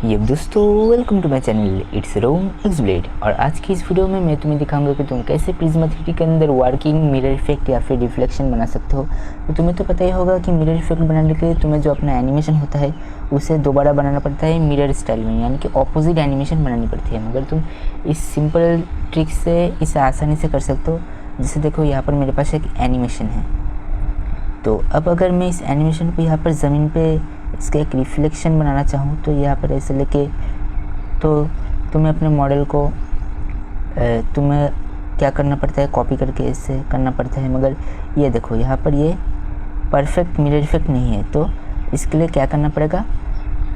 ये दोस्तों, welcome to my channel it's रोम एक्सब्लेड। और आज की इस वीडियो में मैं तुम्हें दिखाऊंगा कि तुम कैसे प्रिज्मा 3D के अंदर वर्किंग मिरर इफेक्ट या फिर रिफ्लेक्शन बना सकते हो। तो तुम्हें तो पता ही होगा कि मिरर इफेक्ट बनाने के लिए तुम्हें जो अपना एनिमेशन होता है उसे दोबारा बनाना पड़ता है मिरर स्टाइल में, यानी कि ऑपोजिट एनिमेशन बनानी पड़ती है। मगर तुम इस सिंपल ट्रिक से इसे आसानी से कर सकते हो। जैसे देखो, यहाँ पर मेरे पास एक एनिमेशन है। तो अब अगर मैं इस एनिमेशन को यहाँ पर ज़मीन पे इसका एक रिफ्लेक्शन बनाना चाहूँ तो यहाँ पर ऐसे लेके, तो तुम्हें अपने मॉडल को तुम्हें क्या करना पड़ता है, कॉपी करके इससे करना पड़ता है। मगर ये देखो, यहाँ पर ये परफेक्ट मिरर इफेक्ट नहीं है। तो इसके लिए क्या करना पड़ेगा,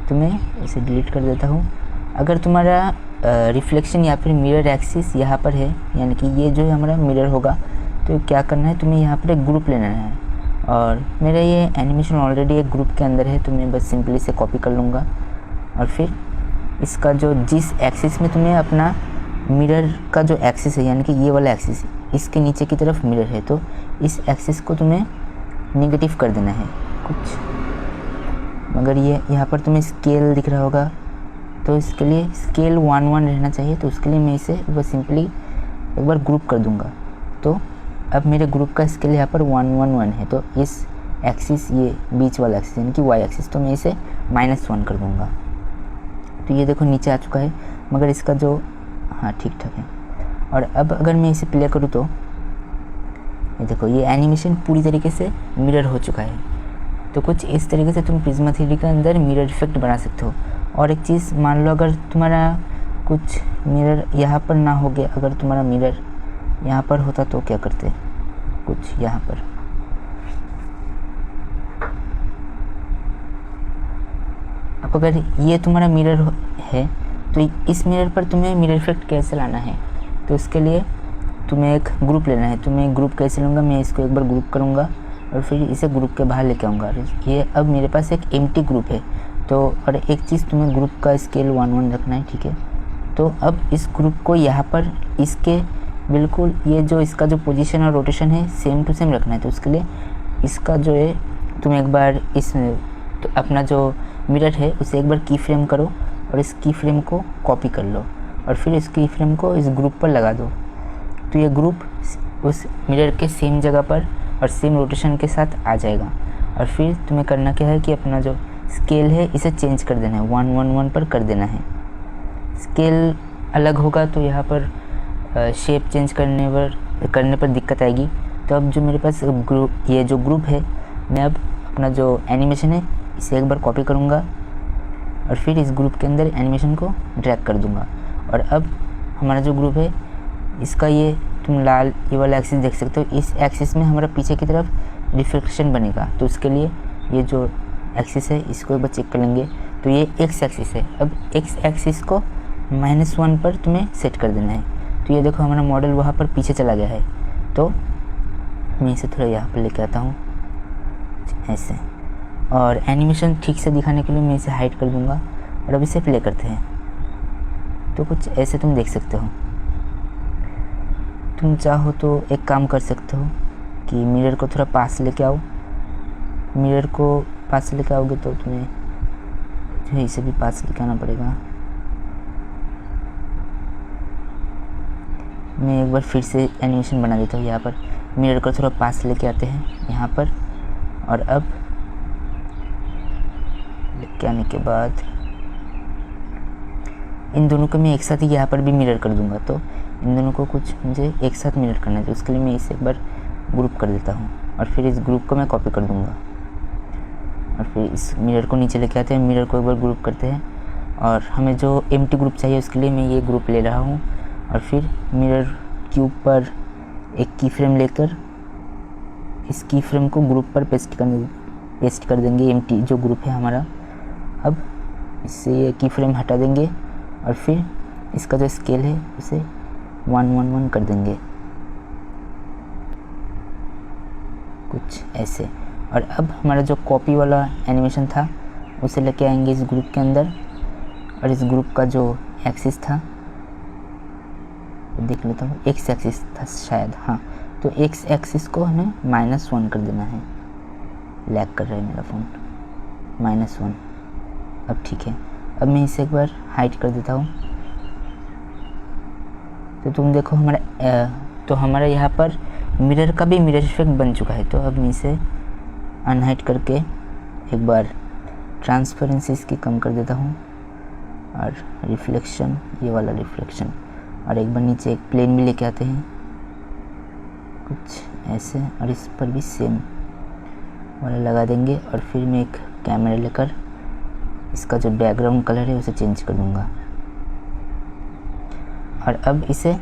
तुम्हें इसे डिलीट कर देता हूँ। अगर तुम्हारा रिफ्लेक्शन या फिर मिरर एक्सिस यहाँ पर है, यानी कि ये जो हमारा मिरर होगा, तो क्या करना है, तुम्हें यहाँ पर एक ग्रुप लेना है। और मेरा ये एनिमेशन ऑलरेडी एक ग्रुप के अंदर है, तो मैं बस सिंपली से कॉपी कर लूँगा। और फिर इसका जो जिस एक्सिस में तुम्हें अपना मिरर का जो एक्सिस है, यानी कि ये वाला एक्सिस, इसके नीचे की तरफ मिरर है, तो इस एक्सिस को तुम्हें नेगेटिव कर देना है कुछ। मगर ये यहाँ पर तुम्हें स्केल दिख रहा होगा, तो इसके लिए स्केल 1:1 रहना चाहिए। तो उसके लिए मैं इसे बस सिंपली एक बार ग्रुप कर दूँगा। तो अब मेरे ग्रुप का स्केल यहाँ पर 1:1:1 है। तो इस एक्सिस, ये बीच वाला एक्सिस यानी कि वाई एक्सिस, तो मैं इसे -1 कर दूँगा। तो ये देखो नीचे आ चुका है, मगर इसका जो ठीक ठाक है। और अब अगर मैं इसे प्ले करूँ तो ये देखो, ये एनिमेशन पूरी तरीके से मिरर हो चुका है। तो कुछ इस तरीके से तुम प्रिज्मा 3D के अंदर मिरर इफेक्ट बना सकते हो। और एक चीज़, मान लो अगर तुम्हारा कुछ मिरर यहाँ पर ना हो गया, अगर तुम्हारा मिरर यहाँ पर होता तो क्या करते, कुछ यहाँ पर। अब अगर ये तुम्हारा मिरर है, तो इस मिरर पर तुम्हें मिरर इफेक्ट कैसे लाना है, तो इसके लिए तुम्हें एक ग्रुप लेना है। तो मैं ग्रुप कैसे लूँगा, मैं इसको एक बार ग्रुप करूँगा और फिर इसे ग्रुप के बाहर लेके आऊँगा। ये अब मेरे पास एक एम्प्टी ग्रुप है। तो और एक चीज़, तुम्हें ग्रुप का स्केल 1:1 रखना है, ठीक है। तो अब इस ग्रुप को यहाँ पर इसके बिल्कुल, ये जो इसका जो पोजीशन और रोटेशन है सेम टू सेम रखना है। तो उसके लिए इसका जो है, तुम एक बार इस तो अपना जो मिरर है उसे एक बार की फ्रेम करो और इस की फ्रेम को कॉपी कर लो और फिर इस की फ्रेम को इस ग्रुप पर लगा दो। तो ये ग्रुप उस मिरर के सेम जगह पर और सेम रोटेशन के साथ आ जाएगा। और फिर तुम्हें करना क्या है कि अपना जो स्केल है इसे चेंज कर देना है, 1:1:1 पर कर देना है। स्केल अलग होगा तो यहाँ पर शेप चेंज करने पर दिक्कत आएगी। तो अब जो मेरे पास ग्रुप, ये जो ग्रुप है, मैं अब अपना जो एनिमेशन है इसे एक बार कॉपी करूँगा और फिर इस ग्रुप के अंदर एनिमेशन को ड्रैग कर दूँगा। और अब हमारा जो ग्रुप है, इसका ये तुम लाल ये वाला एक्सिस देख सकते हो। इस एक्सिस में हमारा पीछे की तरफ रिफ्लेक्शन बनेगा। तो उसके लिए ये जो एक्सिस है इसको एक बार चेक कर लेंगे। तो ये एक्स एक्सिस है। अब एक्स एक्सिस को -1 पर तुम्हें सेट कर देना है। तो ये देखो, हमारा मॉडल वहाँ पर पीछे चला गया है। तो मैं इसे थोड़ा यहाँ पर लेके आता हूँ ऐसे, और एनिमेशन ठीक से दिखाने के लिए मैं इसे हाइड कर दूँगा। और अब इसे प्ले करते हैं। तो कुछ ऐसे तुम देख सकते हो। तुम चाहो तो एक काम कर सकते हो कि मिरर को थोड़ा पास लेके आओ। मिरर को पास लेके आओगे तो तुम्हें जो है इसे भी पास लेके आना पड़ेगा। मैं एक बार फिर से एनिमेशन बना देता हूँ। यहाँ पर मिरर को थोड़ा पास लेके आते हैं यहाँ पर, और अब लेके आने के बाद इन दोनों को मैं एक साथ ही यहाँ पर भी मिरर कर दूँगा। तो इन दोनों को कुछ मुझे एक साथ मिरर करना है। तो उसके लिए मैं इसे एक बार ग्रुप कर देता हूँ और फिर इस ग्रुप को मैं कॉपी कर दूँगा। और फिर इस मिरर को नीचे लेके आते हैं, मिरर को एक बार ग्रुप करते हैं। और हमें जो एम्प्टी ग्रुप चाहिए उसके लिए मैं ये ग्रुप ले रहा हूँ। और फिर मिरर क्यूब पर एक की फ्रेम लेकर इस की फ्रेम को ग्रुप पर पेस्ट कर देंगे, एम्प्टी जो ग्रुप है हमारा। अब इससे ये की फ्रेम हटा देंगे और फिर इसका जो स्केल है उसे 1:1:1 कर देंगे, कुछ ऐसे। और अब हमारा जो कॉपी वाला एनिमेशन था उसे लेके आएंगे इस ग्रुप के अंदर। और इस ग्रुप का जो एक्सिस था, देख लेता हूँ, एक्स एक्सिस था शायद, हाँ। तो एक्स एक्सिस को हमें -1 कर देना है। लैग कर रहा है मेरा फ़ोन, -1। अब ठीक है। अब मैं इसे एक बार हाइड कर देता हूँ। तो तुम देखो हमारा यहाँ पर मिरर का भी मिरर इफेक्ट बन चुका है। तो अब मैं इसे अनहाइड करके एक बार ट्रांसपेरेंसी इसकी कम कर देता हूँ और रिफ्लेक्शन, ये वाला रिफ्लेक्शन, और एक बार नीचे एक प्लेन भी लेके आते हैं कुछ ऐसे, और इस पर भी सेम वाला लगा देंगे। और फिर मैं एक कैमरा लेकर इसका जो बैकग्राउंड कलर है उसे चेंज कर दूंगा और अब इसे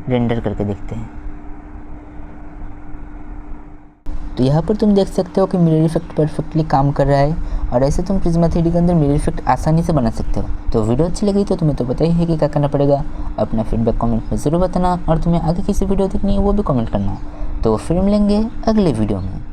रेंडर करके देखते हैं। तो यहाँ पर तुम देख सकते हो कि मिरर इफेक्ट परफेक्टली काम कर रहा है और ऐसे तुम प्रिज्मा 3D के अंदर मिरर इफेक्ट आसानी से बना सकते हो। तो वीडियो अच्छी लगी तो तुम्हें तो पता ही है कि क्या करना पड़ेगा। अपना फीडबैक कमेंट में ज़रूर बताना और तुम्हें आगे किसी वीडियो देखनी है वो भी कमेंट करना। तो फिर मिलेंगे अगले वीडियो में।